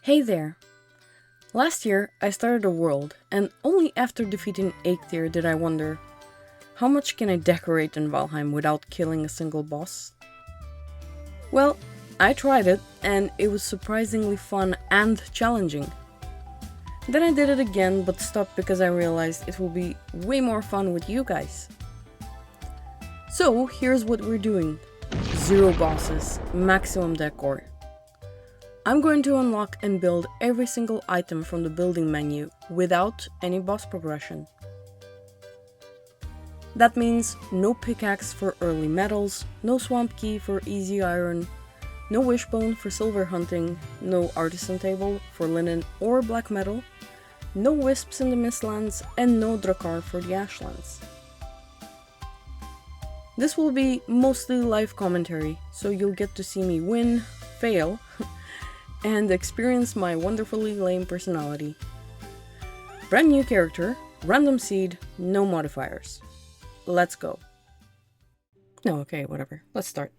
Hey there! Last year I started a world, and only after defeating Eikthyr did I wonder, how much can I decorate in Valheim without killing a single boss? Well, I tried it, and it was surprisingly fun and challenging. Then I did it again, but stopped because I realized it will be way more fun with you guys. So here's what we're doing. 0 bosses, maximum decor. I'm going to unlock and build every single item from the building menu without any boss progression. That means no pickaxe for early metals, no swamp key for easy iron, no wishbone for silver hunting, no artisan table for linen or black metal, no wisps in the mistlands, and no Decor for the ashlands. This will be mostly live commentary, so you'll get to see me win, fail, and experience my wonderfully lame personality. Brand new character, random seed, no modifiers. Let's go. No, okay, whatever. Let's start.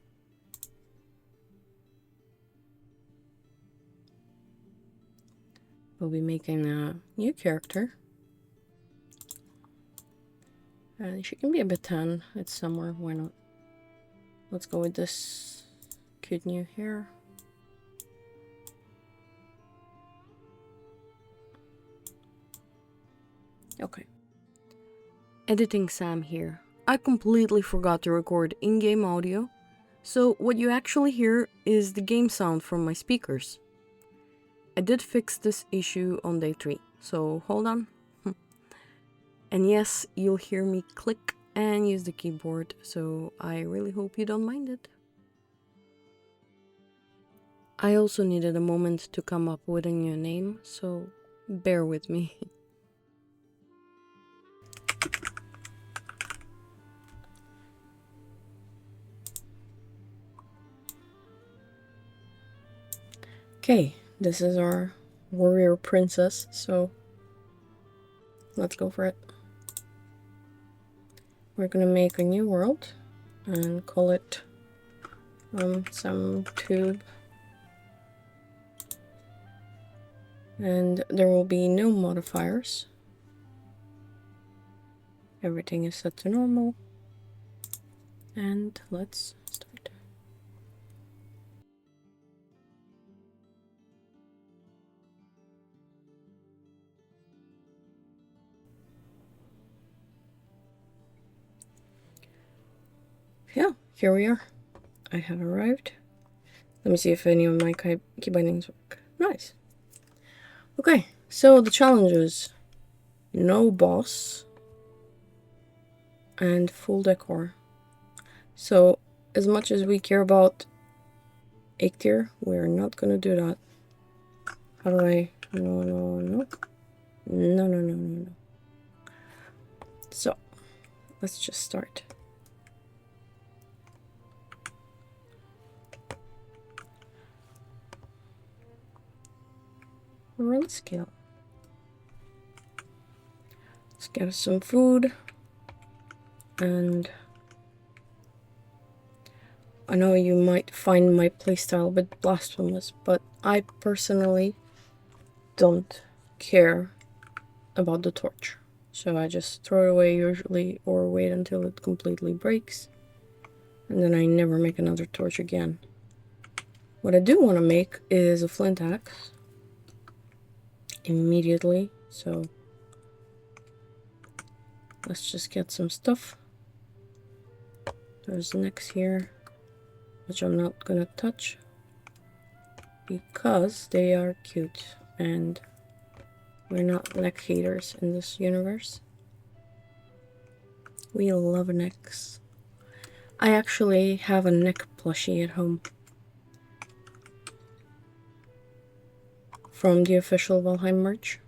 We'll be making a new character. And she can be a bit tan. It's summer, why not? Let's go with this cute new hair. Okay. Editing Sam here. I completely forgot to record in-game audio, so what you actually hear is the game sound from my speakers. I did fix this issue on day 3, so hold on. And yes, you'll hear me click and use the keyboard, so I really hope you don't mind it. I also needed a moment to come up with a new name, so bear with me. Okay, this is our warrior princess, so let's go for it. We're gonna make a new world and call it some tube. And there will be no modifiers. Everything is set to normal. And let's start. Yeah, here we are. I have arrived. Let me see if any of my key bindings work. Nice. Okay, so the challenges: no boss and full decor. So as much as we care about Eikthyr, we're not gonna do that. How do I... No. So let's just start. Run scale. Let's get some food. And I know you might find my playstyle a bit blasphemous, but I personally don't care about the torch. So I just throw it away usually, or wait until it completely breaks. And then I never make another torch again. What I do want to make is a flint axe. Immediately, so let's just get some stuff. There's necks here, which I'm not gonna touch because they are cute and we're not neck haters in this universe. We love necks. I actually have a neck plushie at home from the official Valheim merch.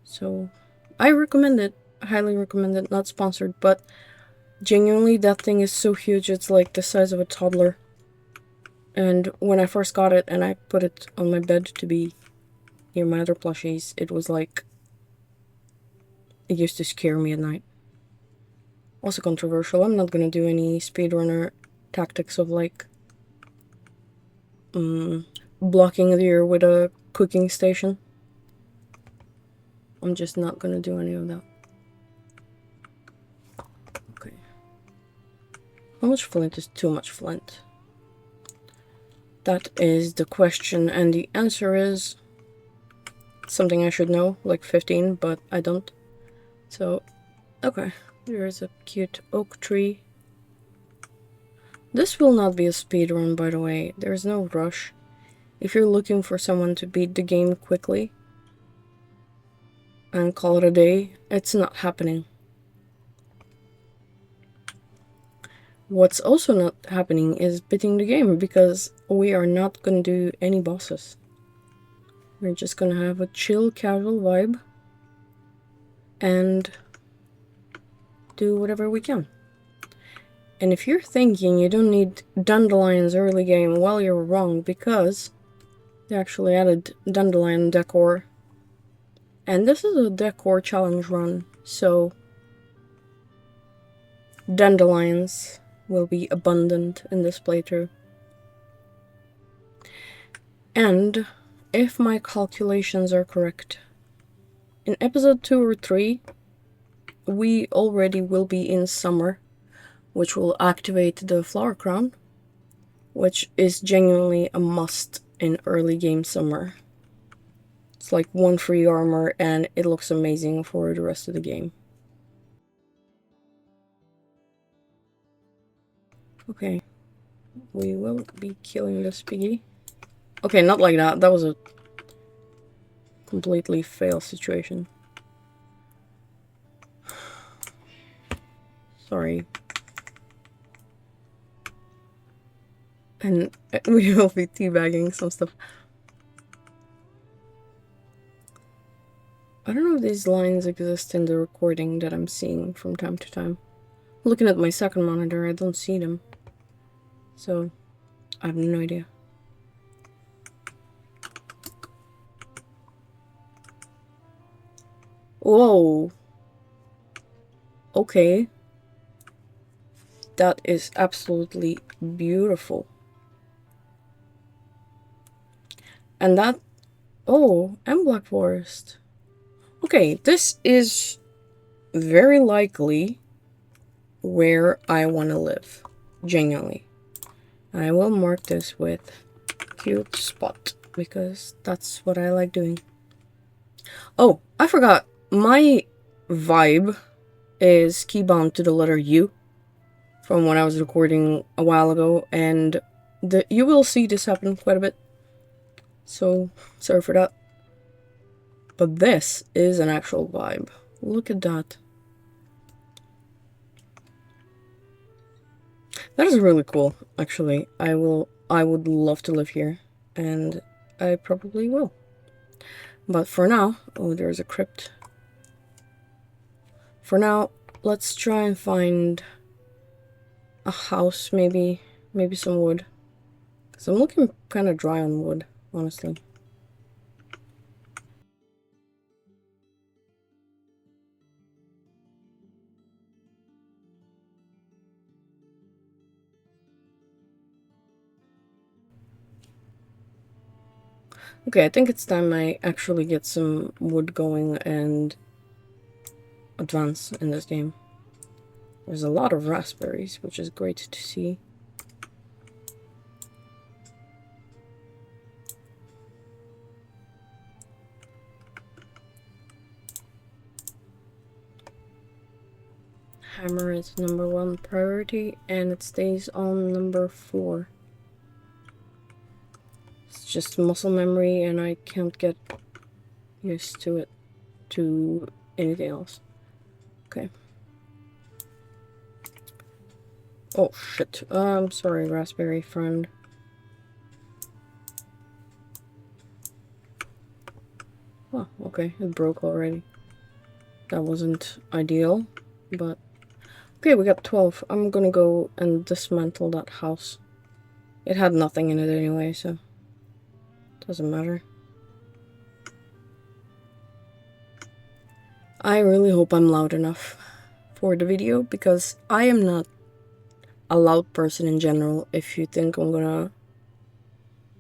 So I recommend it. I highly recommend it. Not sponsored, but genuinely that thing is so huge, it's like the size of a toddler. And when I first got it and I put it on my bed to be near my other plushies, it was like... it used to scare me at night. Also controversial, I'm not gonna do any speedrunner tactics of like blocking the ear with a cooking station. I'm just not gonna do any of that. Okay. How much flint is too much flint? That is the question, and the answer is something I should know, like 15, but I don't. So, okay. There's a cute oak tree. This will not be a speedrun, by the way. There's no rush. If you're looking for someone to beat the game quickly and call it a day, it's not happening. What's also not happening is beating the game, because we are not gonna do any bosses. We're just gonna have a chill, casual vibe and do whatever we can. And if you're thinking you don't need dandelions early game, well, you're wrong, because they actually added dandelion decor. And this is a decor challenge run, so dandelions will be abundant in this playthrough. And if my calculations are correct, in episode 2 or 3, we already will be in summer, which will activate the flower crown, which is genuinely a must in early game summer. It's like 1 free armor, and it looks amazing for the rest of the game. Okay, we will be killing this piggy. Okay, not like that. That was a completely fail situation. Sorry. And we will be teabagging some stuff. I don't know if these lines exist in the recording that I'm seeing from time to time. Looking at my second monitor, I don't see them. So, I have no idea. Whoa. Okay. That is absolutely beautiful. And that... Oh, and Black Forest. Okay, this is very likely where I want to live. Genuinely. I will mark this with cute spot, because that's what I like doing. Oh, I forgot. My vibe is keybound to the letter U from when I was recording a while ago, and you will see this happen quite a bit. So, sorry for that. But this is an actual vibe. Look at that. That is really cool, actually. I would love to live here, and I probably will. But for now, oh, there's a crypt. For now, let's try and find a house, maybe some wood. Because I'm looking kind of dry on wood, honestly. Okay, I think it's time I actually get some wood going and advance in this game. There's a lot of raspberries, which is great to see. Hammer is #1 priority, and it stays on #4. It's just muscle memory, and I can't get used to it to anything else. Okay. Oh shit. I'm sorry, raspberry friend. Oh, okay. It broke already. That wasn't ideal, but... Okay, we got 12. I'm gonna go and dismantle that house. It had nothing in it anyway, so... doesn't matter. I really hope I'm loud enough for the video, because I am not a loud person in general. If you think I'm gonna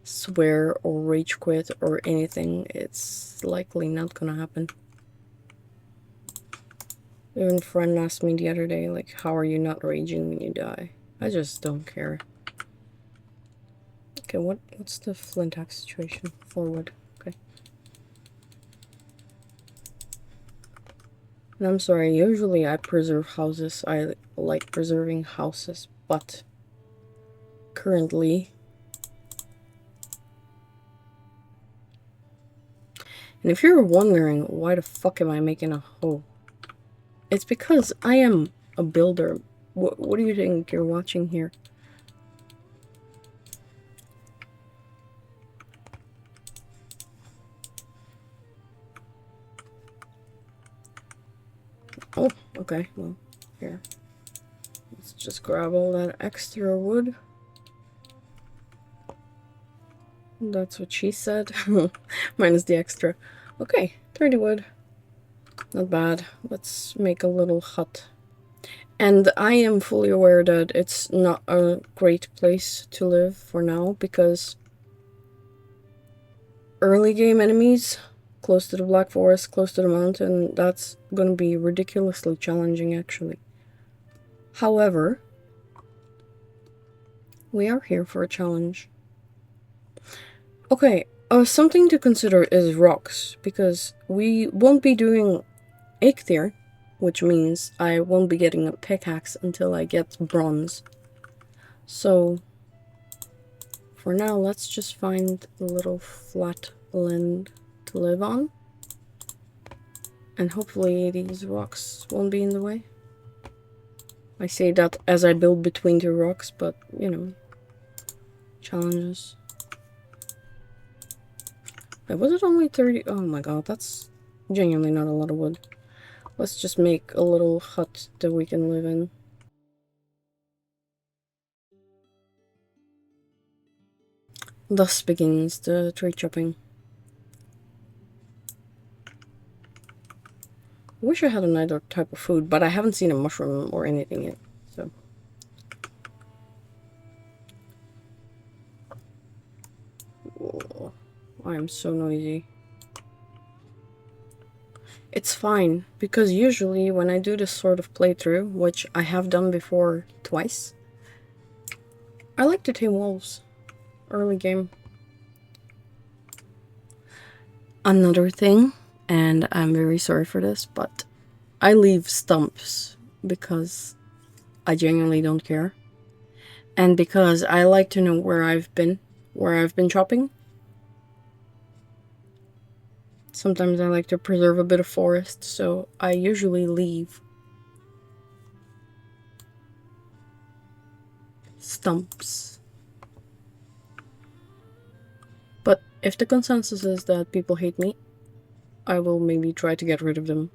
swear or rage quit or anything, it's likely not gonna happen. Even a friend asked me the other day, like, how are you not raging when you die? I just don't care. Okay, what's the flint axe situation? Forward. Okay. And I'm sorry, usually I preserve houses. I like preserving houses, but currently... And if you're wondering why the fuck am I making a hoe, it's because I am a builder. What do you think you're watching here? Oh, okay, well, here. Let's just grab all that extra wood. That's what she said. Minus the extra. Okay, 30 wood. Not bad. Let's make a little hut. And I am fully aware that it's not a great place to live for now, because early game enemies close to the Black Forest, close to the mountain, that's gonna be ridiculously challenging actually. However, we are here for a challenge. Okay, something to consider is rocks, because we won't be doing Eikthyr, which means I won't be getting a pickaxe until I get bronze. So, for now, let's just find a little flat land to live on. And hopefully these rocks won't be in the way. I say that as I build between the rocks, but, you know, challenges. Wait, was it only 30? Oh my god, that's genuinely not a lot of wood. Let's just make a little hut that we can live in. Thus begins the tree chopping. I wish I had another type of food, but I haven't seen a mushroom or anything yet, so. Oh, I am so noisy. It's fine, because usually when I do this sort of playthrough, which I have done before twice, I like to tame wolves. Early game. Another thing, and I'm very sorry for this, but I leave stumps because I genuinely don't care. And because I like to know where I've been chopping. Sometimes I like to preserve a bit of forest, so I usually leave stumps. But if the consensus is that people hate me, I will maybe try to get rid of them.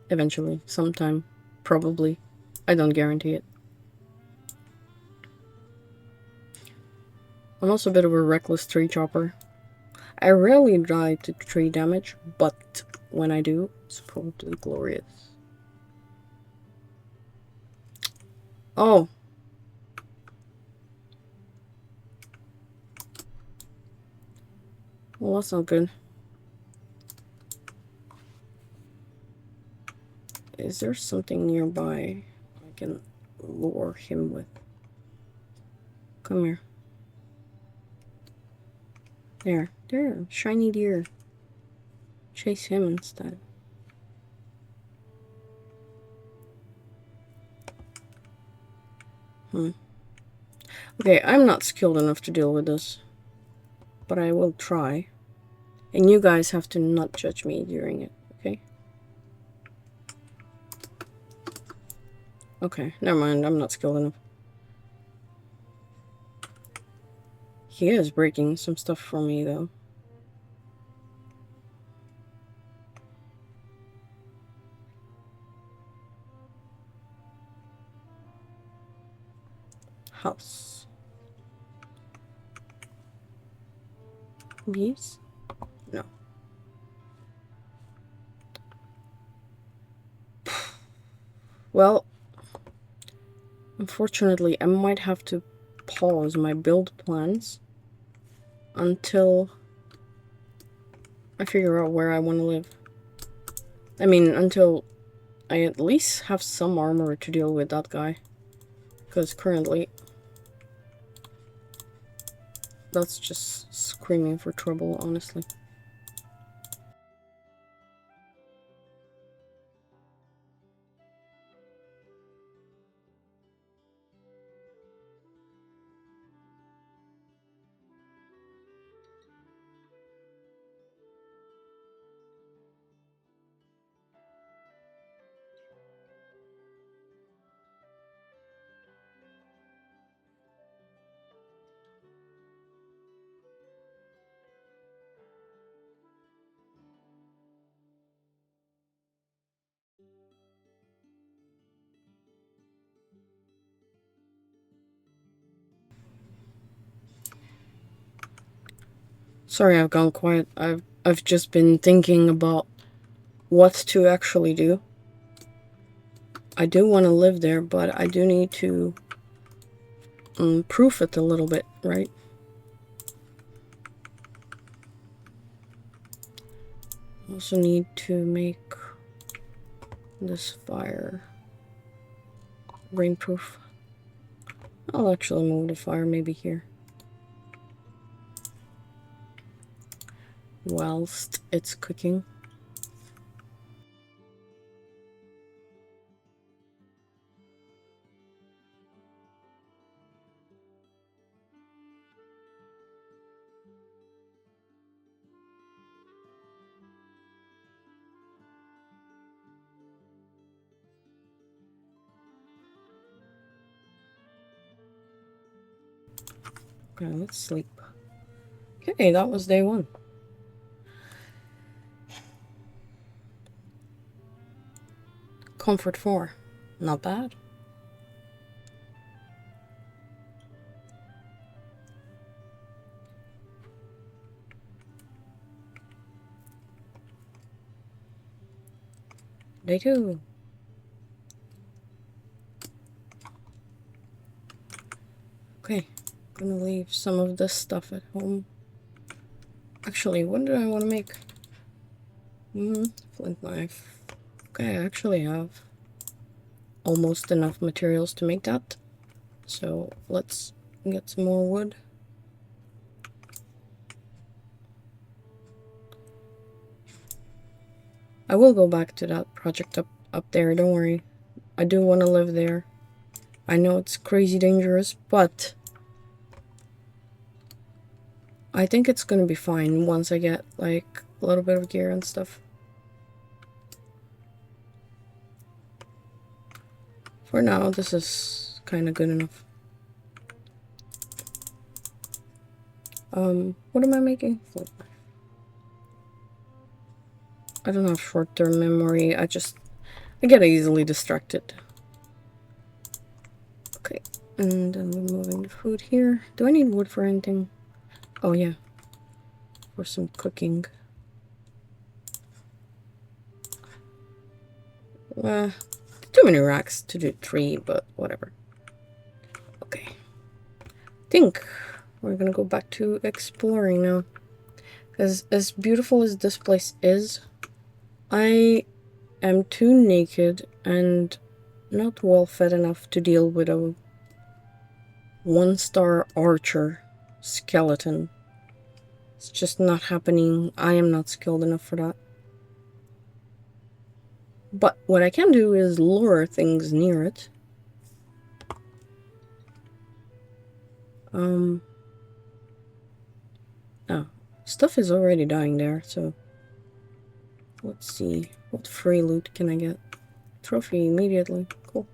Eventually, sometime, probably. I don't guarantee it. I'm also a bit of a reckless tree chopper. I rarely die to tree damage, but when I do, it's probably glorious. Oh! Well, that's not good. Is there something nearby I can lure him with? Come here. There, shiny deer. Chase him instead. Okay, I'm not skilled enough to deal with this, but I will try. And you guys have to not judge me during it, okay? Okay, never mind, I'm not skilled enough. He is breaking some stuff for me, though. House. Bees? No. Well, unfortunately, I might have to pause my build plans until I figure out where I want to live. I mean, until I at least have some armor to deal with that guy. Because currently, that's just screaming for trouble, honestly. Sorry, I've gone quiet. I've just been thinking about what to actually do. I do want to live there, but I do need to proof it a little bit, right? Also need to make this fire rainproof. I'll actually move the fire maybe here. Whilst it's cooking. Okay, let's sleep. Okay, that was day 1. Comfort 4. Not bad. Day 2. Okay, gonna leave some of this stuff at home. Actually, what did I want to make? Flint knife. Okay, I actually have almost enough materials to make that. So let's get some more wood. I will go back to that project up there, don't worry. I do want to live there. I know it's crazy dangerous, but I think it's gonna be fine once I get like a little bit of gear and stuff. For now, this is kind of good enough. What am I making? I don't have short-term memory. I get easily distracted. Okay, and then we're moving the food here. Do I need wood for anything? Oh yeah, for some cooking. Too many racks to do 3, but whatever. Okay. Think we're gonna go back to exploring now. Because as beautiful as this place is, I am too naked and not well fed enough to deal with a 1-star archer skeleton. It's just not happening. I am not skilled enough for that. But what I can do is lure things near it. Oh, stuff is already dying there, so let's see. What free loot can I get? Trophy immediately. Cool.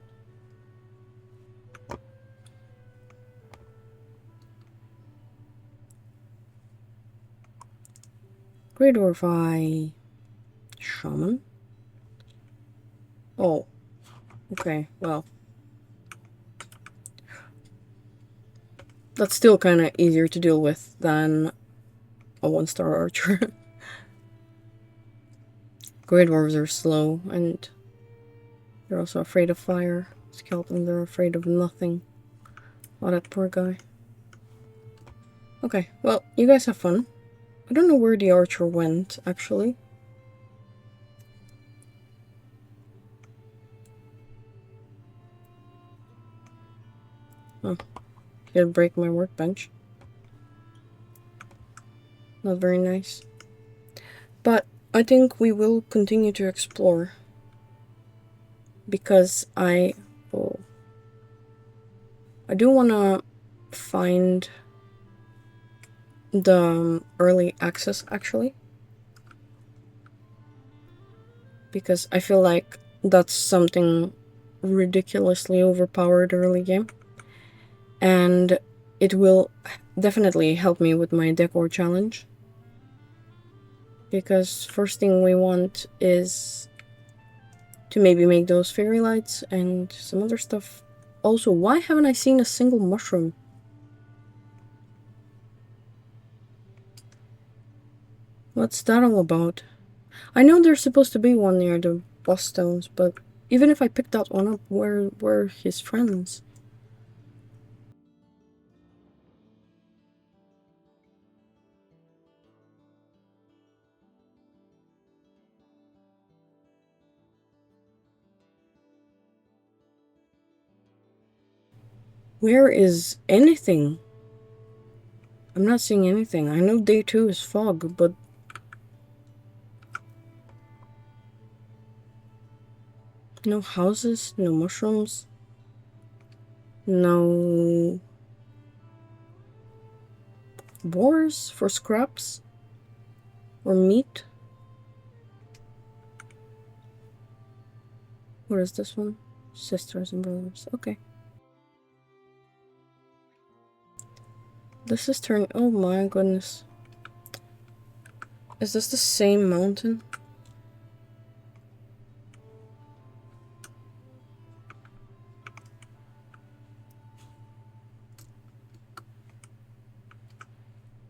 Great Orphi Shaman. Oh, okay, well. That's still kind of easier to deal with than a 1-star archer. Grey Dwarves are slow, and they're also afraid of fire. Skeleton, they're afraid of nothing. Oh, that poor guy. Okay, well, you guys have fun. I don't know where the archer went, actually. Oh, gonna break my workbench. Not very nice. But I think we will continue to explore. Because I do want to find the early access, actually. Because I feel like that's something ridiculously overpowered early game. And it will definitely help me with my decor challenge. Because first thing we want is to maybe make those fairy lights and some other stuff. Also, why haven't I seen a single mushroom? What's that all about? I know there's supposed to be one near the boss stones, but even if I picked that one up, where were his friends? Where is anything? I'm not seeing anything. I know day 2 is fog, but no houses, no mushrooms, no boars for scraps or meat. What is this one? Sisters and brothers. Okay. This is turning. Oh my goodness. Is this the same mountain?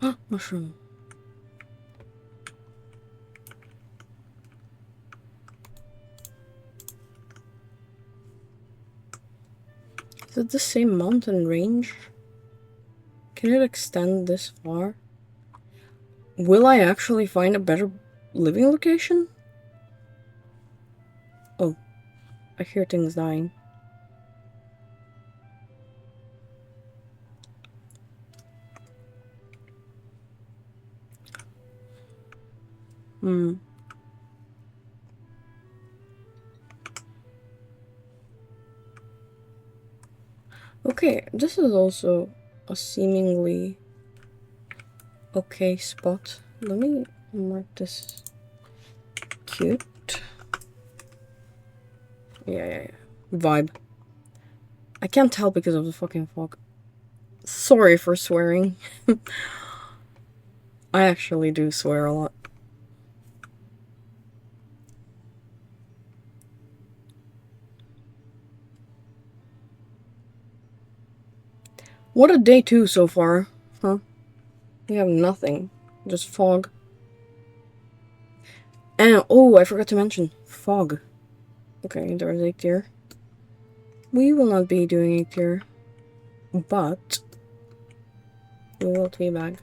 Ah, mushroom. Is it the same mountain range? Can it extend this far? Will I actually find a better living location? Oh, I hear things dying. Hmm. Okay, this is also a seemingly okay spot. Let me mark this cute. Yeah. Vibe. I can't tell because of the fucking fog. Sorry for swearing. I actually do swear a lot. What a day 2 so far, huh? We have nothing. Just fog. And, oh, I forgot to mention. Fog. Okay, there's 8 tier. We will not be doing 8 tier. But we will teabag.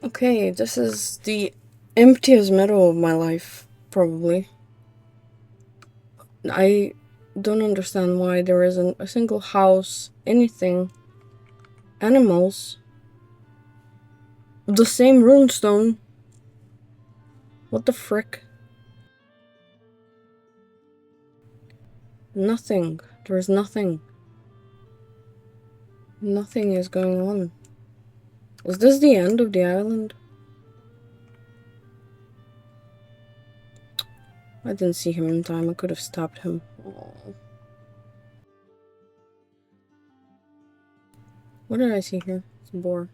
Okay, this is the emptiest meadow of my life, probably. I don't understand why there isn't a single house, anything, animals, the same runestone. What the frick? Nothing. There's nothing. Nothing is going on. Is this the end of the island? I didn't see him in time. I could have stopped him. Aww. What did I see here? It's a boar.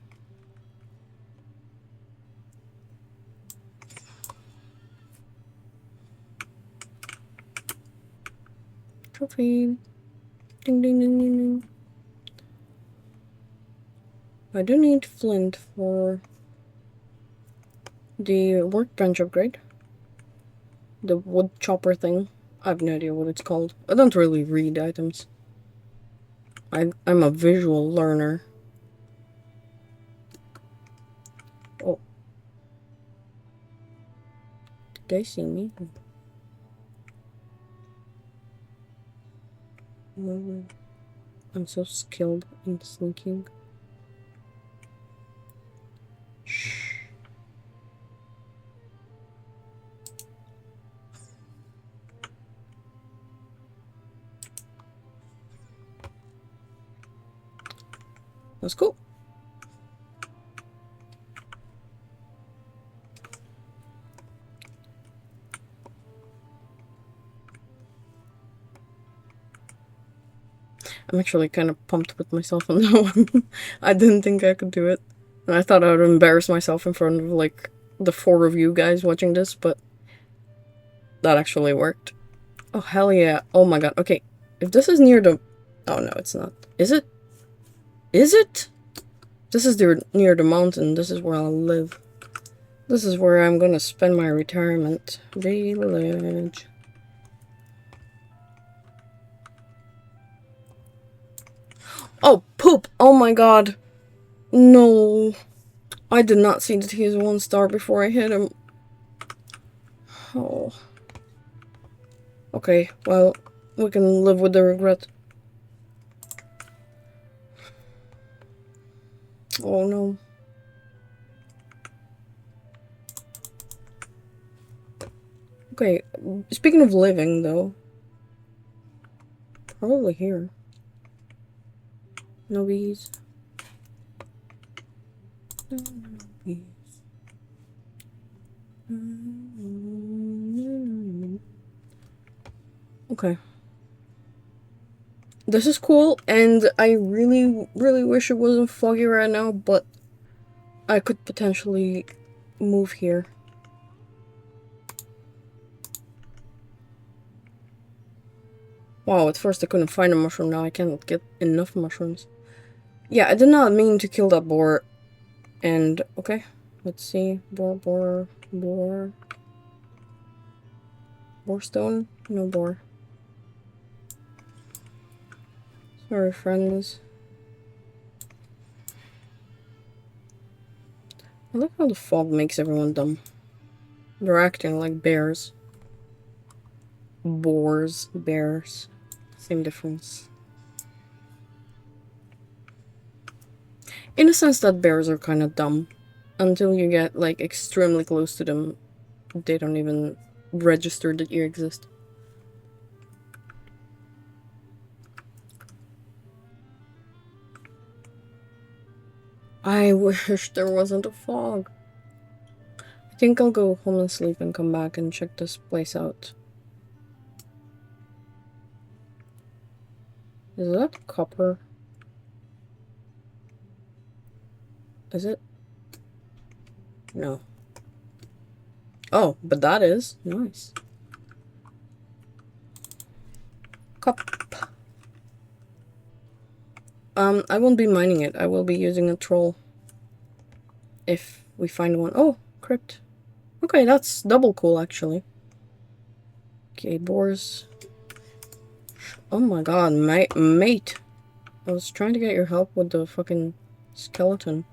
Trophy. Ding ding ding ding ding. I do need flint for The workbench upgrade. The wood chopper thing. I have no idea what it's called. I don't really read items. I'm a visual learner. Oh. Did they see me? I'm so skilled in sneaking. Shh. That's cool. I'm actually kind of pumped with myself on that one. I didn't think I could do it. And I thought I would embarrass myself in front of, like, the 4 of you guys watching this, but that actually worked. Oh, hell yeah. Oh my god. Okay. If this is near the... Oh, no, it's not. Is it? Is it? This is near the mountain. This is where I'll live. This is where I'm gonna spend my retirement. Village. Oh, poop! Oh my god. No. I did not see that he is 1 star before I hit him. Oh. Okay, well, we can live with the regret. Oh no. Okay, speaking of living, though. Probably here. No bees. No bees. Okay. This is cool, and I really, really wish it wasn't foggy right now, but I could potentially move here. Wow, at first I couldn't find a mushroom, now I can't get enough mushrooms. Yeah, I did not mean to kill that boar. And, okay, let's see. Boar stone? No boar. Sorry, friends. I like how the fog makes everyone dumb. They're acting like bears. Boars, bears. Same difference. In a sense that bears are kind of dumb. Until you get, like, extremely close to them, they don't even register that you exist. I wish there wasn't a fog. I think I'll go home and sleep and come back and check this place out. Is that copper? Is it? No. Oh, but that is. Nice. Cup. I won't be mining it. I will be using a troll. If we find one. Oh, crypt. Okay, that's double cool, actually. Okay, boars. Oh my god, mate. I was trying to get your help with the fucking skeleton.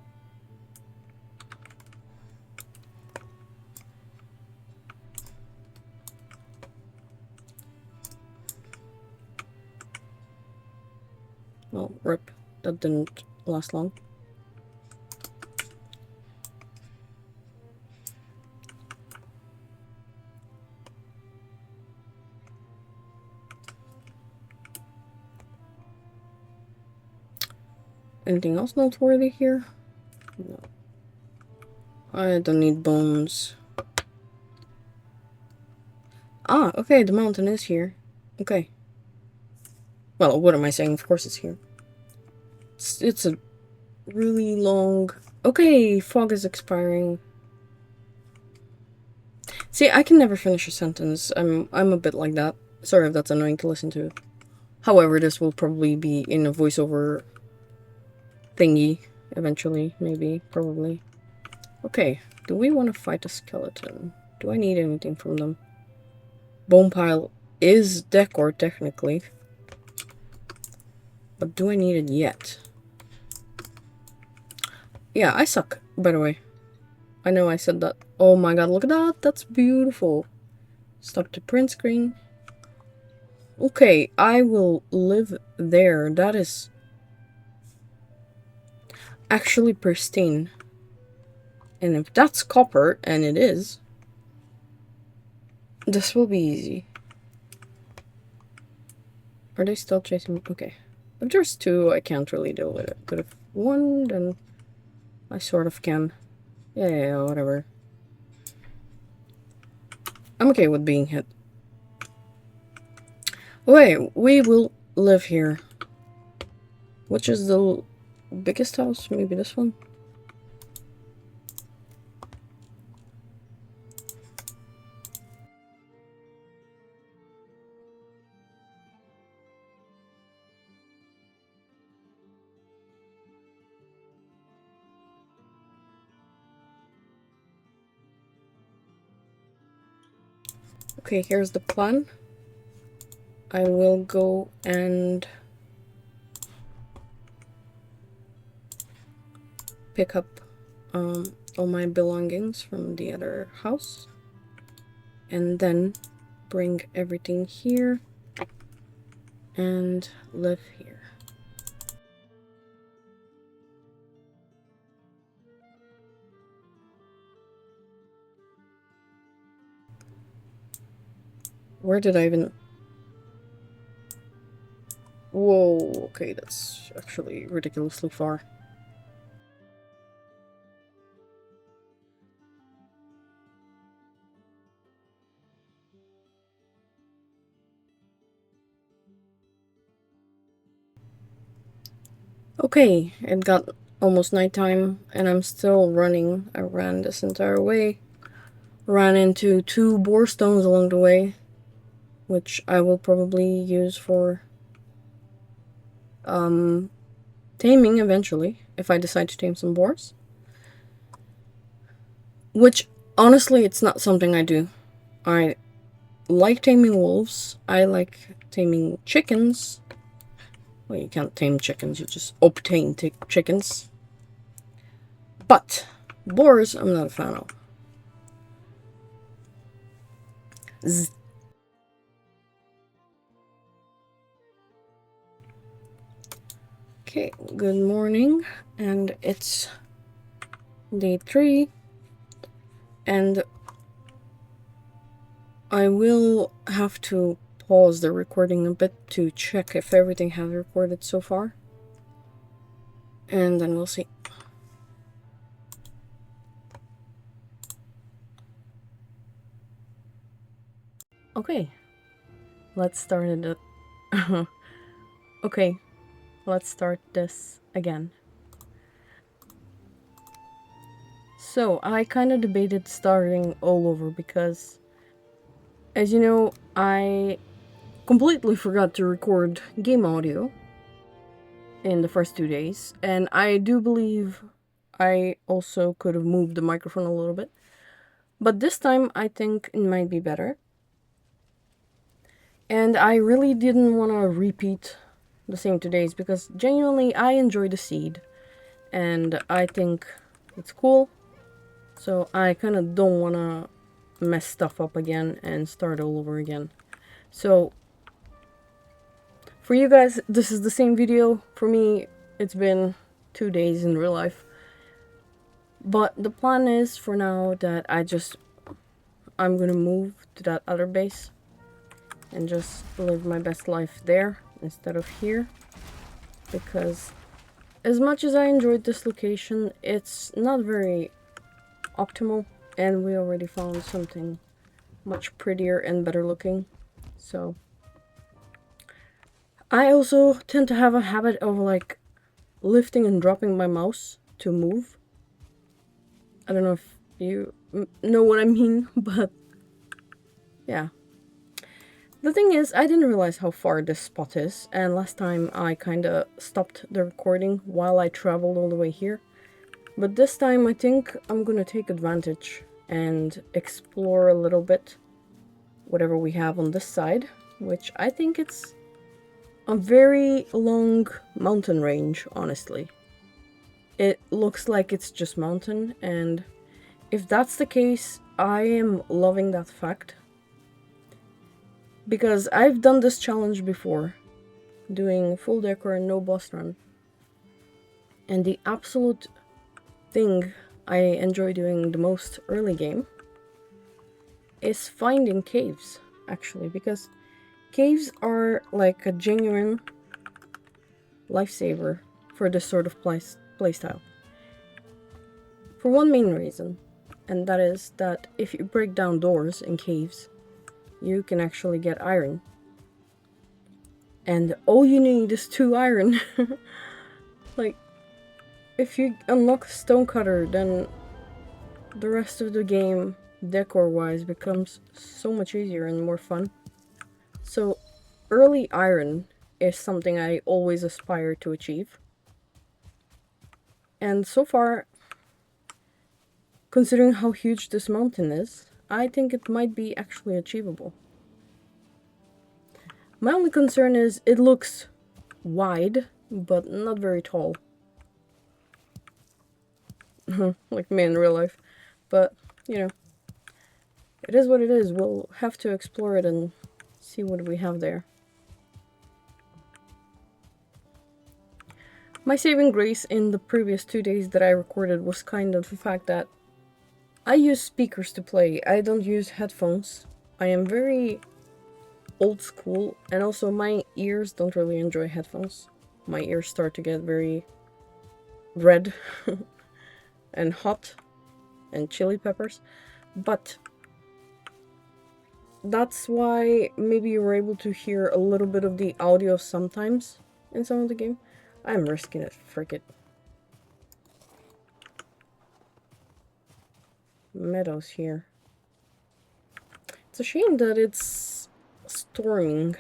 Oh, rip. That didn't last long. Anything else noteworthy here? No. I don't need bones. Ah, okay, the mountain is here. Okay. Well, what am I saying? Of course it's here. It's a really long... Okay, fog is expiring. See, I can never finish a sentence. I'm a bit like that. Sorry if that's annoying to listen to. However, this will probably be in a voiceover thingy eventually, maybe, probably. Okay, Do we want to fight a skeleton? Do I need anything from them? Bone pile is decor, technically. But do I need it yet? Yeah, I suck, by the way. I know I said that. Oh my god, look at that. That's beautiful. Stop the print screen. Okay, I will live there. That is actually pristine. And if that's copper, and it is, this will be easy. Are they still chasing me? Okay. If there's two, I can't really deal with it. But if one, then I sort of can. Yeah, whatever. I'm okay with being hit. Okay, we will live here. Which is the biggest house? Maybe this one? Okay, here's the plan. I will go and pick up all my belongings from the other house. And then bring everything here and live here. Where did I even... Whoa, okay, that's actually ridiculously far. Okay, it got almost nighttime and I'm still running. I ran this entire way. Ran into 2 boar stones along the way, which I will probably use for taming eventually, if I decide to tame some boars. Which, honestly, it's not something I do. I like taming wolves. I like taming chickens. Well, you can't tame chickens, you just obtain chickens. But boars, I'm not a fan of. Okay, good morning, and it's day 3, and I will have to pause the recording a bit to check if everything has recorded so far, and then we'll see. Okay, let's start it. Okay, let's start this again. So, I kind of debated starting all over because, as you know, I completely forgot to record game audio in the first 2 days, and I do believe I also could have moved the microphone a little bit. But this time, I think it might be better. And I really didn't want to repeat the same 2 days because genuinely I enjoy the seed and I think it's cool. So I kind of don't want to mess stuff up again and start all over again. So for you guys, this is the same video. For me, it's been 2 days in real life. But the plan is for now that I'm gonna move to that other base and just live my best life there instead of here. Because as much as I enjoyed this location, it's not very optimal, and we already found something much prettier and better looking. So I also tend to have a habit of like lifting and dropping my mouse to move. I don't know if you know what I mean, but yeah. The thing is, I didn't realize how far this spot is, and last time I kinda stopped the recording while I traveled all the way here. But this time I think I'm gonna take advantage and explore a little bit whatever we have on this side, which I think it's a very long mountain range, honestly. It looks like it's just mountain, and if that's the case, I am loving that fact. Because I've done this challenge before, doing full decor and no boss run. And the absolute thing I enjoy doing the most early game is finding caves, actually, because caves are like a genuine lifesaver for this sort of playstyle. For one main reason, and that is that if you break down doors in caves, you can actually get iron. And all you need is 2 iron. Like, if you unlock Stonecutter, then the rest of the game, decor-wise, becomes so much easier and more fun. So, early iron is something I always aspire to achieve. And so far, considering how huge this mountain is, I think it might be actually achievable. My only concern is it looks wide, but not very tall. Like me in real life. But, you know, it is what it is. We'll have to explore it and see what we have there. My saving grace in the previous 2 days that I recorded was kind of the fact that I use speakers to play. I don't use headphones. I am very old school, and also my ears don't really enjoy headphones. My ears start to get very red and hot and chili peppers, but that's why maybe you were able to hear a little bit of the audio sometimes in some of the game. I'm risking it, frick it. Meadows here. It's a shame that it's snowstorming.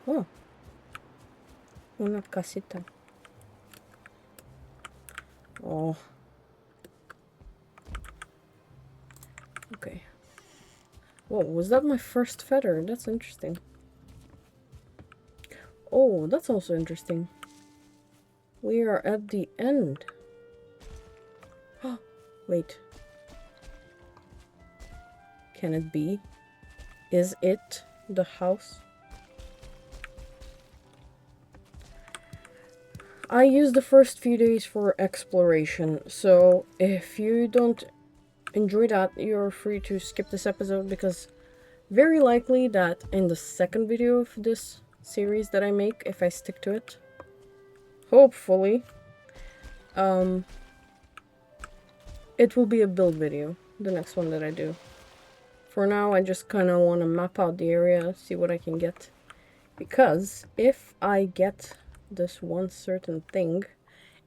Oh, una casita. Oh. Okay. Whoa, was that my first feather? That's interesting. Oh, that's also interesting. We are at the end. Oh, wait. Can it be? Is it the house? I used the first few days for exploration, so if you don't enjoy that, you're free to skip this episode, because very likely that in the second video of this series that I make, if I stick to it, hopefully, it will be a build video, the next one that I do. For now, I just kind of want to map out the area, see what I can get, because if I get this one certain thing,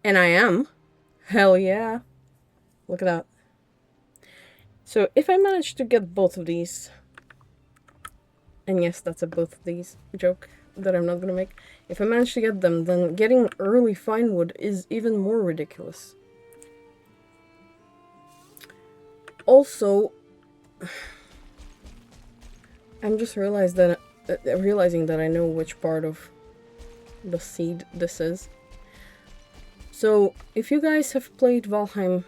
and I am, hell yeah, look at that. So if I manage to get both of these, and yes, that's a both of these joke that I'm not gonna make. If I manage to get them, then getting early fine wood is even more ridiculous. Also, I'm just realizing that I know which part of the seed this is. So, if you guys have played Valheim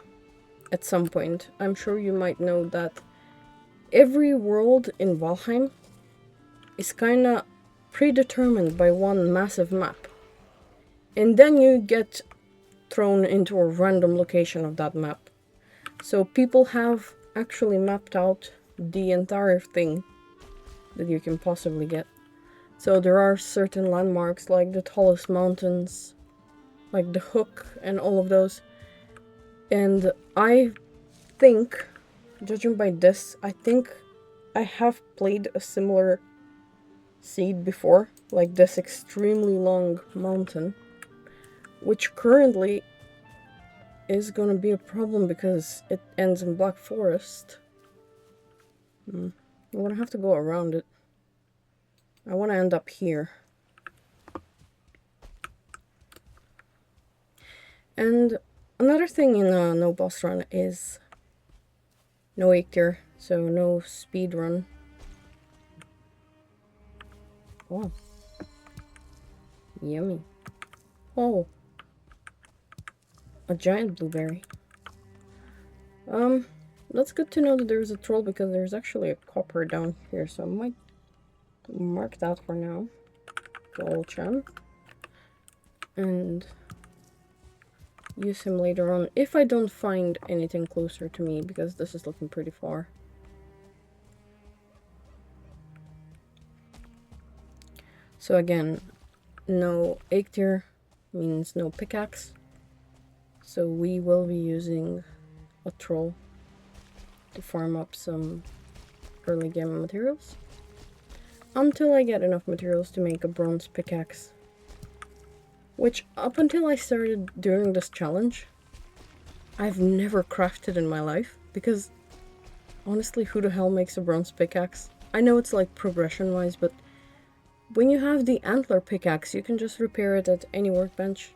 at some point, I'm sure you might know that every world in Valheim is kinda predetermined by one massive map. And then you get thrown into a random location of that map. So people have actually mapped out the entire thing that you can possibly get. So there are certain landmarks like the tallest mountains, like the Hook and all of those. And I think, judging by this, I think I have played a similar seed before, like this extremely long mountain, which currently is gonna be a problem because it ends in Black Forest. I'm gonna have to go around it. I wanna end up here. And another thing in a no boss run is no 8 tier, so no speed run. Oh. Yummy. Oh. A giant blueberry. That's good to know that there's a troll because there's actually a copper down here, so I might mark that for now. Gold and use him later on if I don't find anything closer to me, because this is looking pretty far. So again, no 8 tier means no pickaxe, so we will be using a troll to farm up some early game materials until I get enough materials to make a bronze pickaxe, which up until I started doing this challenge I've never crafted in my life, because honestly, who the hell makes a bronze pickaxe? I know it's like progression wise, but when you have the antler pickaxe you can just repair it at any workbench,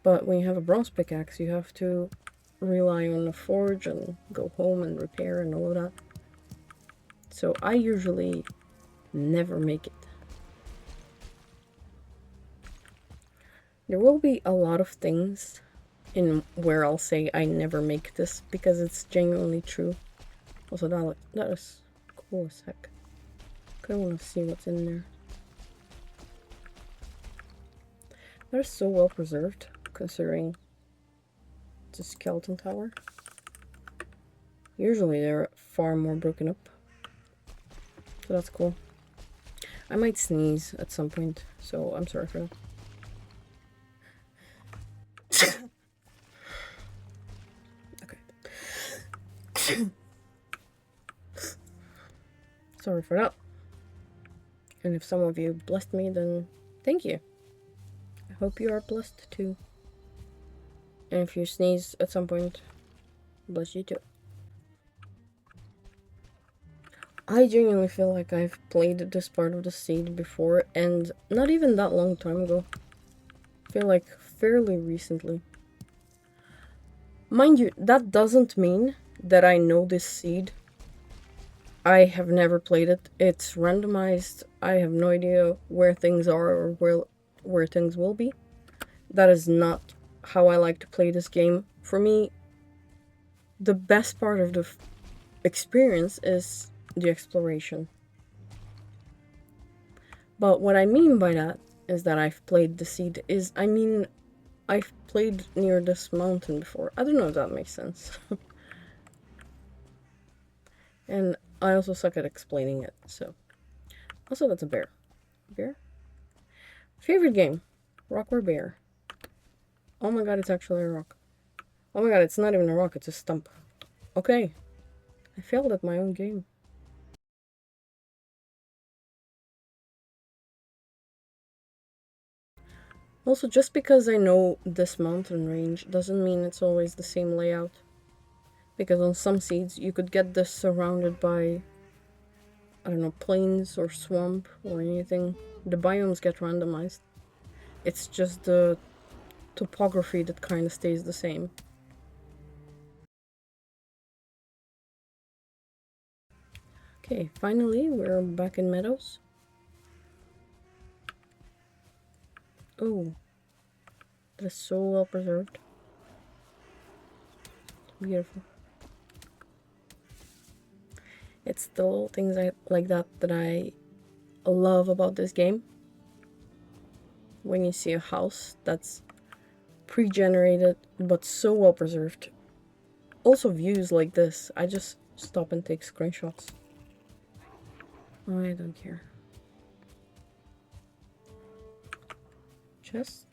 but when you have a bronze pickaxe you have to rely on a forge and go home and repair and all of that. So I usually never make it. There will be a lot of things in where I'll say I never make this, because it's genuinely true. Also, that is cool as heck. Kinda wanna see what's in there. That is so well preserved, considering it's a skeleton tower. Usually they're far more broken up. So that's cool. I might sneeze at some point, so I'm sorry for that. Okay. Sorry for that. And if some of you blessed me, then thank you. I hope you are blessed too. And if you sneeze at some point, bless you too. I genuinely feel like I've played this part of the seed before, and not even that long time ago. I feel like fairly recently. Mind you, that doesn't mean that I know this seed. I have never played it. It's randomized. I have no idea where things are or where things will be. That is not how I like to play this game. For me, the best part of the experience is the exploration. But what I mean by that is that I've played the seed is, I mean, I've played near this mountain before. I don't know if that makes sense. And I also suck at explaining it, so. Also, that's a bear. Bear? Favorite game? Rock or bear? Oh my god, it's actually a rock. Oh my god, it's not even a rock, it's a stump. Okay. I failed at my own game. Also, just because I know this mountain range doesn't mean it's always the same layout. Because on some seeds, you could get this surrounded by, I don't know, plains or swamp or anything. The biomes get randomized. It's just the topography that kind of stays the same. Okay, finally, we're back in meadows. Oh, that is so well preserved. Beautiful. It's the little things like that that I love about this game. When you see a house that's pre-generated but so well preserved. Also views like this, I just stop and take screenshots. I don't care. Chest?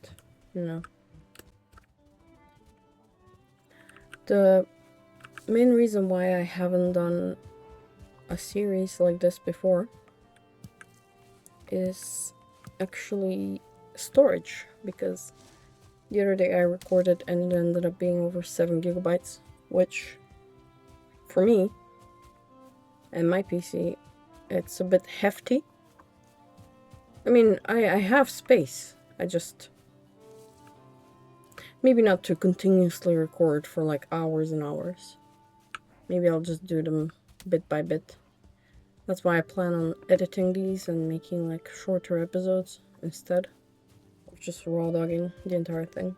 No. The main reason why I haven't done a series like this before is actually storage, because the other day I recorded and it ended up being over 7 gigabytes, which for me and my PC, it's a bit hefty. I mean, I have space, I just Maybe not to continuously record for like hours and hours. Maybe I'll just do them bit by bit. That's why I plan on editing these and making like shorter episodes instead of just raw dogging the entire thing.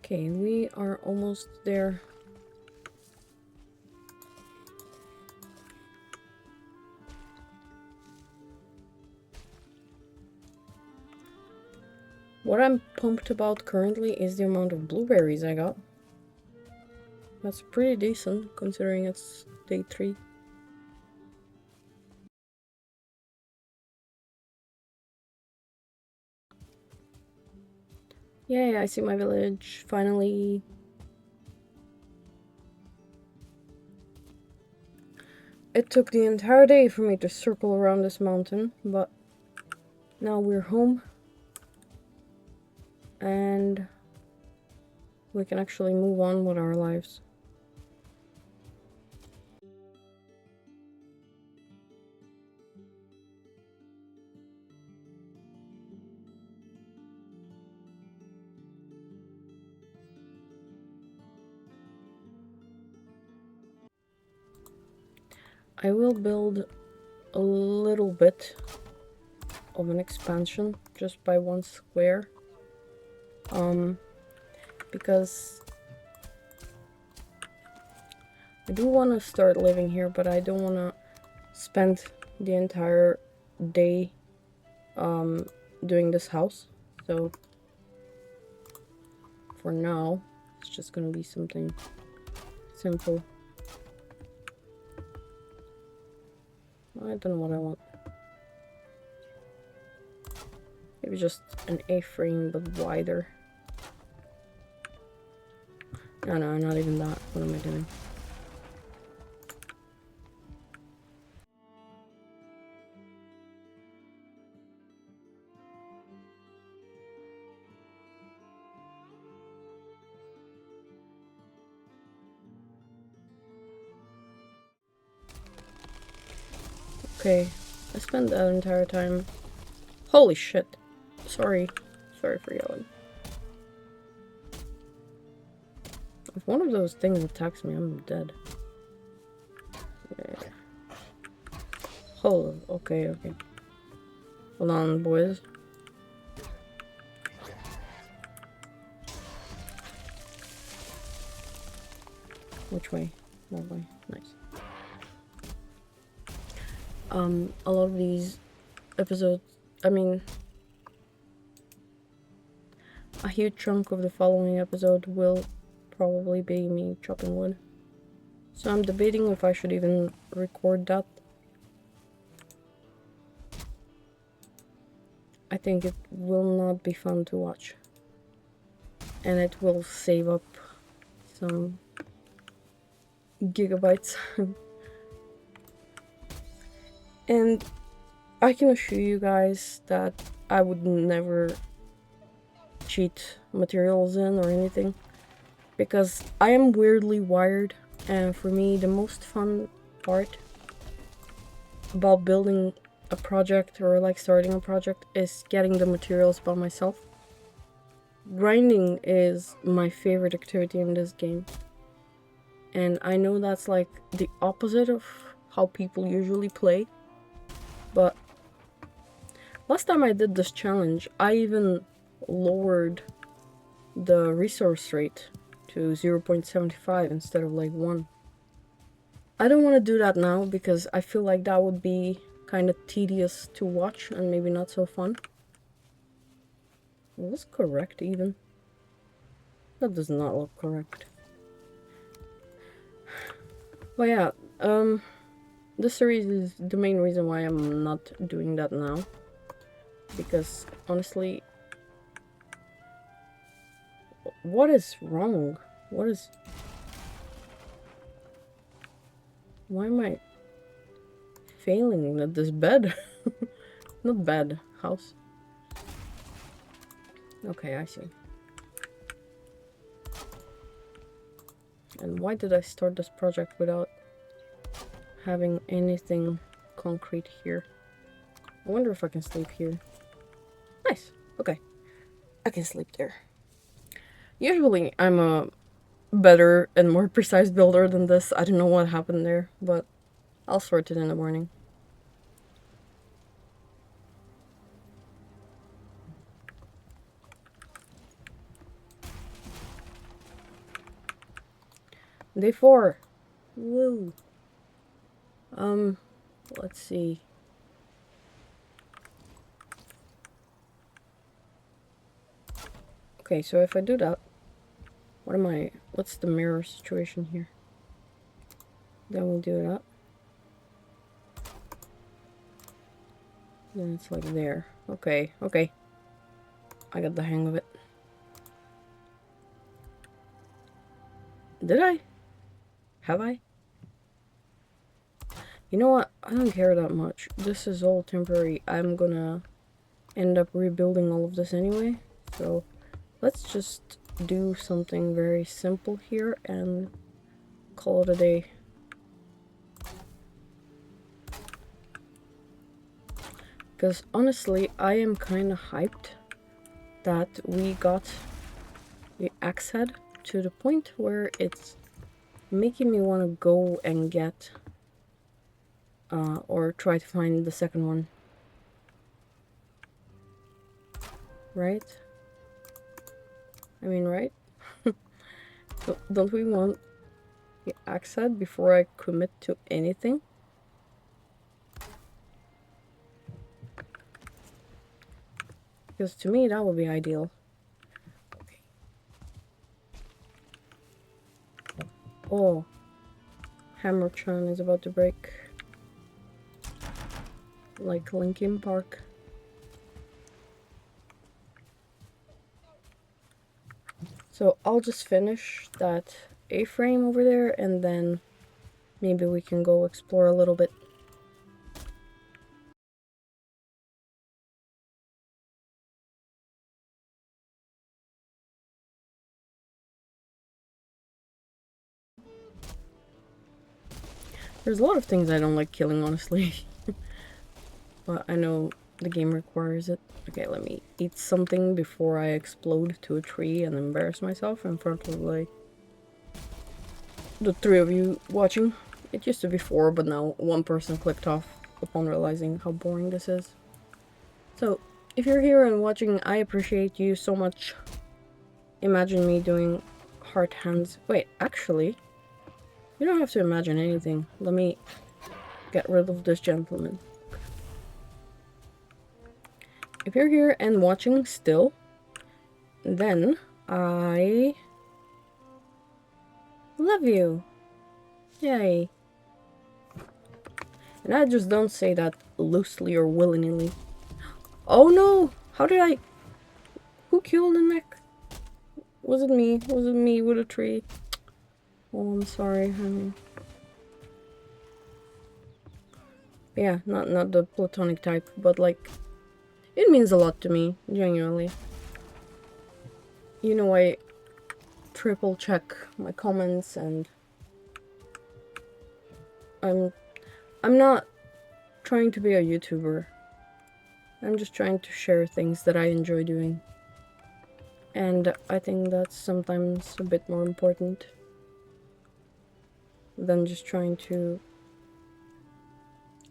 Okay, we are almost there. What I'm pumped about currently is the amount of blueberries I got. That's pretty decent considering it's day 3. Yay, I see my village, finally. It took the entire day for me to circle around this mountain, but now we're home. And we can actually move on with our lives. I will build a little bit of an expansion just by 1 square. Because I do want to start living here, but I don't want to spend the entire day doing this house. So for now, it's just gonna be something simple. I don't know what I want. Maybe just an A-frame, but wider. No, not even that. What am I doing? Okay, I spent that entire time. Holy shit. Sorry for yelling. If one of those things attacks me, I'm dead. Yeah. Hola, okay. Hold on, boys. Which way? That way. Nice. A lot of these episodes, I mean, a huge chunk of the following episode will probably be me chopping wood. So I'm debating if I should even record that. I think it will not be fun to watch. And it will save up some gigabytes. And I can assure you guys that I would never cheat materials in or anything, because I am weirdly wired, and for me the most fun part about building a project or like starting a project is getting the materials by myself. Grinding is my favorite activity in this game, and I know that's like the opposite of how people usually play, but last time I did this challenge, I even lowered the resource rate to 0.75 instead of like 1. I don't want to do that now because I feel like that would be kind of tedious to watch and maybe not so fun. Is this correct even? That does not look correct. But yeah, this series is the main reason why I'm not doing that now. Because honestly, what is wrong? What is... Why am I failing at this bed? Not bed, house. Okay, I see. And why did I start this project without having anything concrete here? I wonder if I can sleep here. Nice. Okay. I can sleep there. Usually I'm a better and more precise builder than this. I don't know what happened there, but I'll sort it in the morning. Day 4. Woo. Let's see. Okay, so if I do that, what's the mirror situation here? Then we'll do that. Then it's like there. Okay, okay. I got the hang of it. Did I? Have I? You know what? I don't care that much. This is all temporary. I'm gonna end up rebuilding all of this anyway. So let's just do something very simple here and call it a day. Because honestly, I am kind of hyped that we got the axe head to the point where it's making me want to go and get or try to find the second one. Right? I mean, right? Don't we want the axe head before I commit to anything? Because to me, that would be ideal. Okay. Oh. Hammertron is about to break. Like Linkin Park. So I'll just finish that A-frame over there and then maybe we can go explore a little bit. There's a lot of things I don't like killing, honestly. But I know the game requires it. Okay, let me eat something before I explode to a tree and embarrass myself in front of, like, the 3 of you watching. It used to be 4, but now 1 person clicked off upon realizing how boring this is. So, if you're here and watching, I appreciate you so much. Imagine me doing heart hands. Wait, actually, you don't have to imagine anything. Let me get rid of this gentleman. If you're here and watching still, then I love you. Yay. And I just don't say that loosely or willy-nilly. Oh no! How did I... Who killed the neck? Was it me? Was it me with a tree? Oh, I'm sorry, honey. Yeah, not the platonic type, but like... It means a lot to me, genuinely. You know, I triple check my comments and... I'm not trying to be a YouTuber. I'm just trying to share things that I enjoy doing. And I think that's sometimes a bit more important than just trying to,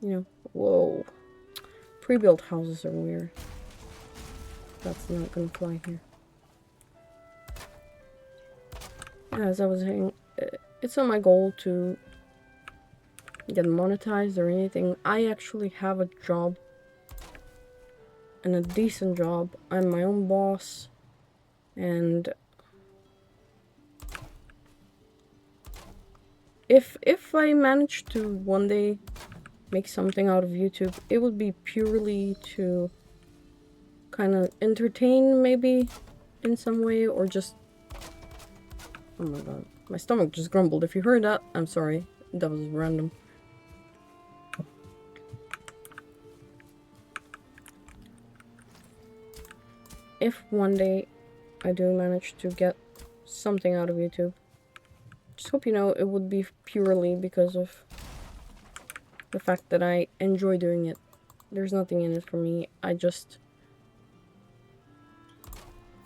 you know, whoa. Pre-built houses are weird. That's not gonna fly here. As I was saying, it's not my goal to get monetized or anything. I actually have a job. And a decent job. I'm my own boss. And if I manage to one day make something out of YouTube, it would be purely to kind of entertain, maybe, in some way, or just... Oh my god. My stomach just grumbled. If you heard that, I'm sorry. That was random. if one day I do manage to get something out of YouTube, just hope you know it would be purely because of the fact that I enjoy doing it. There's nothing in it for me. I just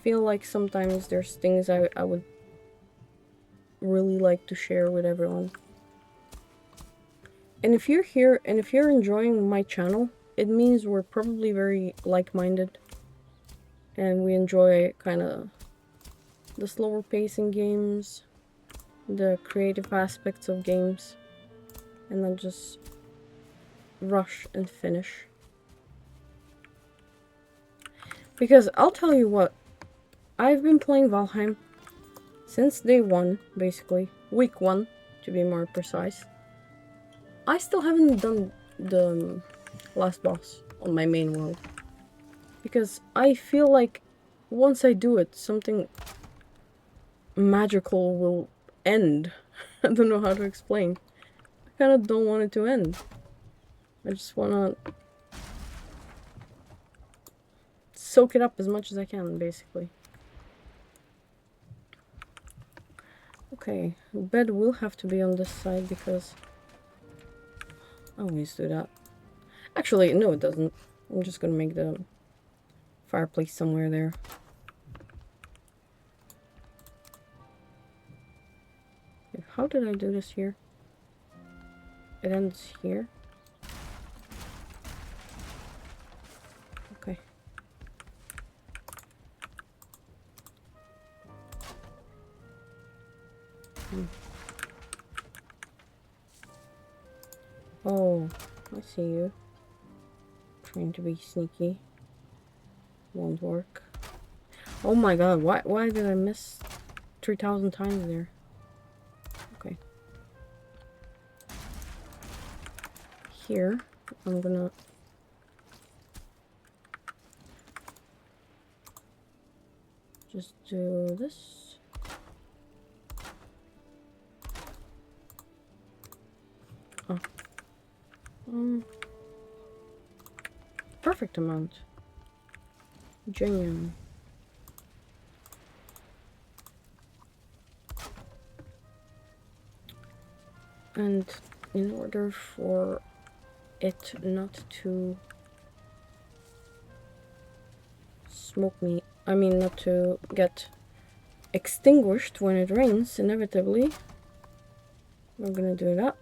feel like sometimes there's things I would really like to share with everyone. And if you're here and if you're enjoying my channel, it means we're probably very like-minded and we enjoy kind of the slower pacing games, the creative aspects of games, and not just rush and finish. Because I'll tell you what, I've been playing Valheim since day one, basically. Week 1, to be more precise. I still haven't done the last boss on my main world. Because I feel like once I do it, something magical will end. I don't know how to explain. I kind of don't want it to end. I just want to soak it up as much as I can, basically. Okay, bed will have to be on this side because I always do that. Actually, no it doesn't. I'm just gonna make the fireplace somewhere there. How did I do this here? It ends here. Okay. Oh, I see you. Trying to be sneaky. Won't work. Oh my god, why did I miss 3,000 times there? Okay. Here, I'm gonna just do this. Oh. Perfect amount. Genuine. And in order for it not to smoke me, I mean not to get extinguished when it rains, inevitably, we're gonna do that.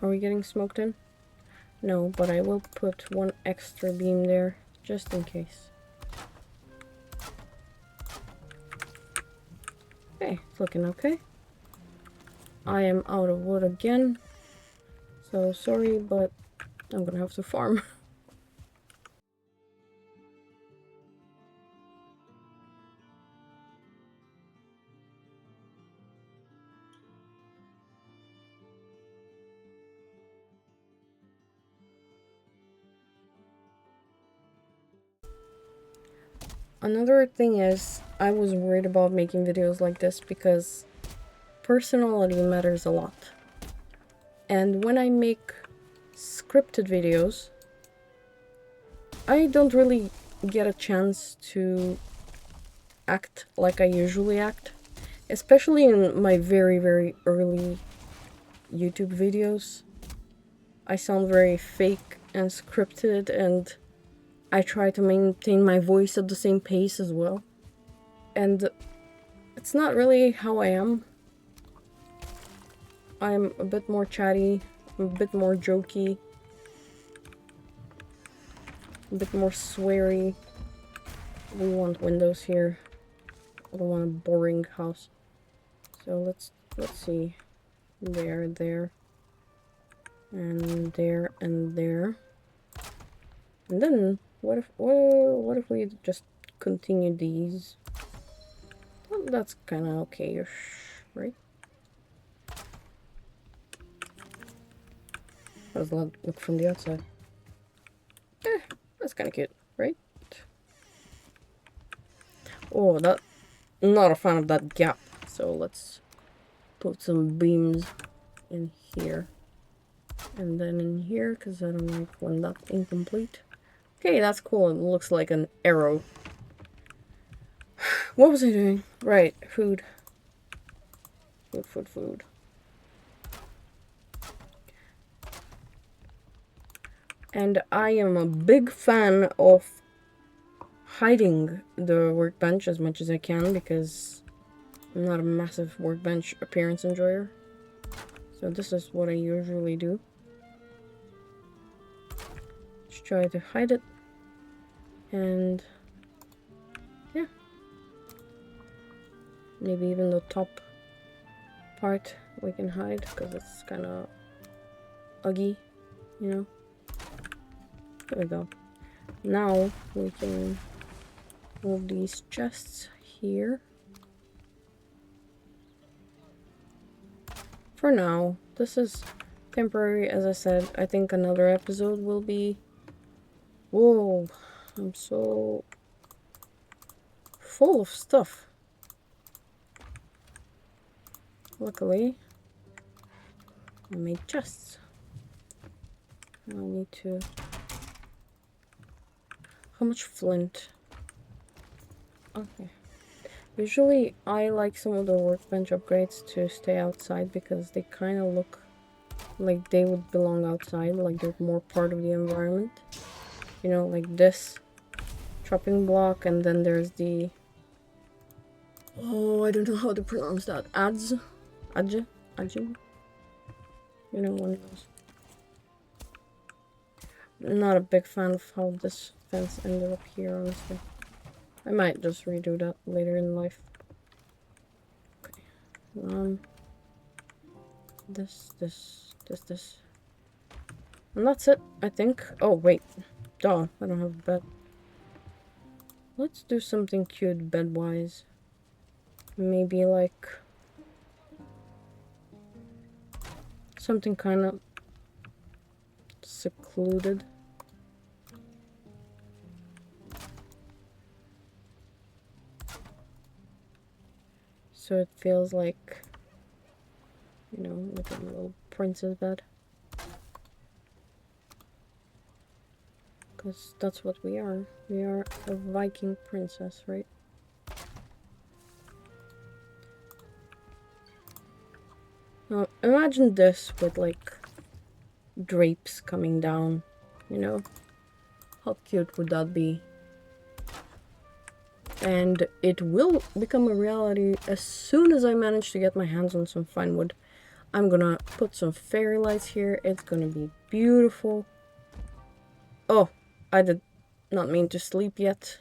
Are we getting smoked in? No, but I will put one extra beam there, just in case. Okay, it's looking okay. I am out of wood again, so sorry, but I'm gonna have to farm. Another thing is, I was worried about making videos like this because personality matters a lot. And when I make scripted videos, I don't really get a chance to act like I usually act. Especially in my very, very early YouTube videos. I sound very fake and scripted, and I try to maintain my voice at the same pace as well. And it's not really how I am. I'm a bit more chatty, a bit more jokey, a bit more sweary. We want windows here. I don't want a boring house. So let's see. There, and there, and there. And then what if we just continue these? Well, that's kind of okay-ish, right? How does that look from the outside? That's kind of cute, right? Oh, not a fan of that gap. So let's put some beams in here. And then in here, because I don't like when that's incomplete. Okay, that's cool. It looks like an arrow. What was I doing? Right, food. Food. And I am a big fan of hiding the workbench as much as I can because I'm not a massive workbench appearance enjoyer. So this is what I usually do. Just try to hide it. And yeah. Maybe even the top part we can hide because it's kind of ugly, you know. There we go. Now we can move these chests here. For now, this is temporary, as I said. I think another episode will be... Whoa, I'm so full of stuff. Luckily, I made chests. I need to... How much flint? Okay. Usually, I like some of the workbench upgrades to stay outside because they kind of look like they would belong outside, like they're more part of the environment. You know, like this chopping block, and then there's the... Oh, I don't know how to pronounce that. Adze? You know, one of those. I'm not a big fan of how this fence ended up here, honestly. I might just redo that later in life. Okay. This. And that's it, I think. Oh, wait. Duh, I don't have a bed. Let's do something cute bed-wise. Maybe like... something kind of secluded. So it feels like, you know, like a little princess bed. Because that's what we are. We are a Viking princess, right? Now, imagine this with, like, drapes coming down, you know? How cute would that be? And it will become a reality as soon as I manage to get my hands on some fine wood. I'm gonna put some fairy lights here. It's gonna be beautiful. Oh, I did not mean to sleep yet.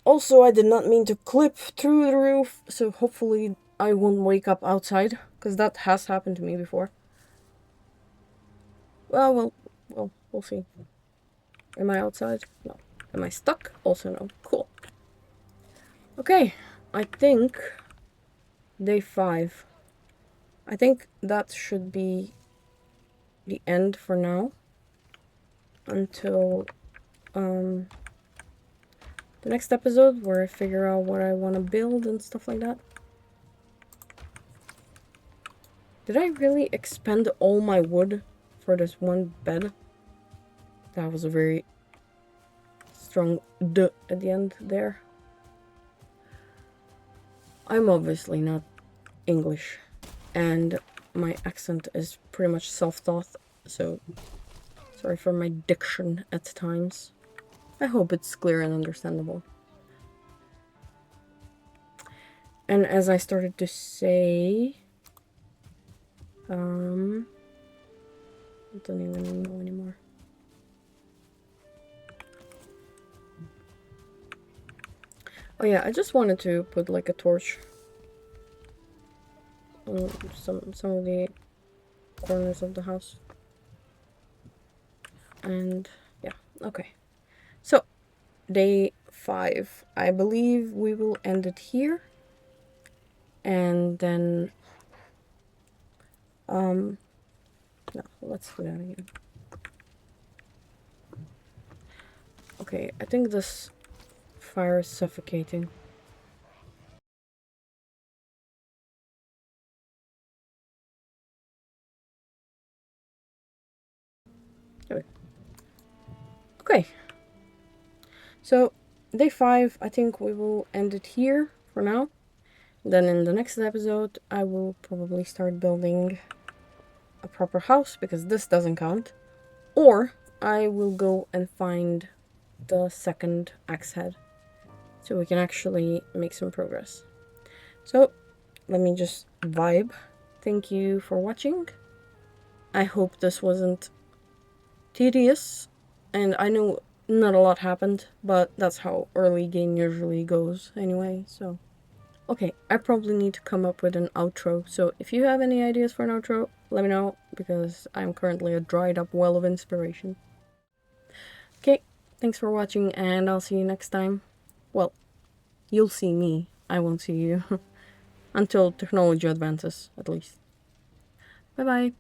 Also, I did not mean to clip through the roof, so hopefully I won't wake up outside, because that has happened to me before. Well, we'll see. Am I outside? No. Am I stuck? Also no. Cool. Okay, I think day 5. I think that should be the end for now. Until the next episode where I figure out what I want to build and stuff like that. Did I really expend all my wood for this one bed? That was a very strong duh at the end there. I'm obviously not English, and my accent is pretty much self-taught, so sorry for my diction at times. I hope it's clear and understandable. And as I started to say, I don't even know anymore. Oh yeah, I just wanted to put like a torch on some of the corners of the house. And yeah, okay. So, day 5. I believe we will end it here. And then no, let's do that again. Okay, I think this fire is suffocating. Okay. So, day 5, I think we will end it here for now. Then in the next episode, I will probably start building a proper house, because this doesn't count. Or I will go and find the second axe head, so we can actually make some progress. So, let me just vibe. Thank you for watching. I hope this wasn't tedious, and I know not a lot happened, but that's how early game usually goes anyway, so. Okay, I probably need to come up with an outro, so if you have any ideas for an outro, let me know, because I'm currently a dried up well of inspiration. Okay, thanks for watching, and I'll see you next time. Well, you'll see me, I won't see you. Until technology advances, at least. Bye bye.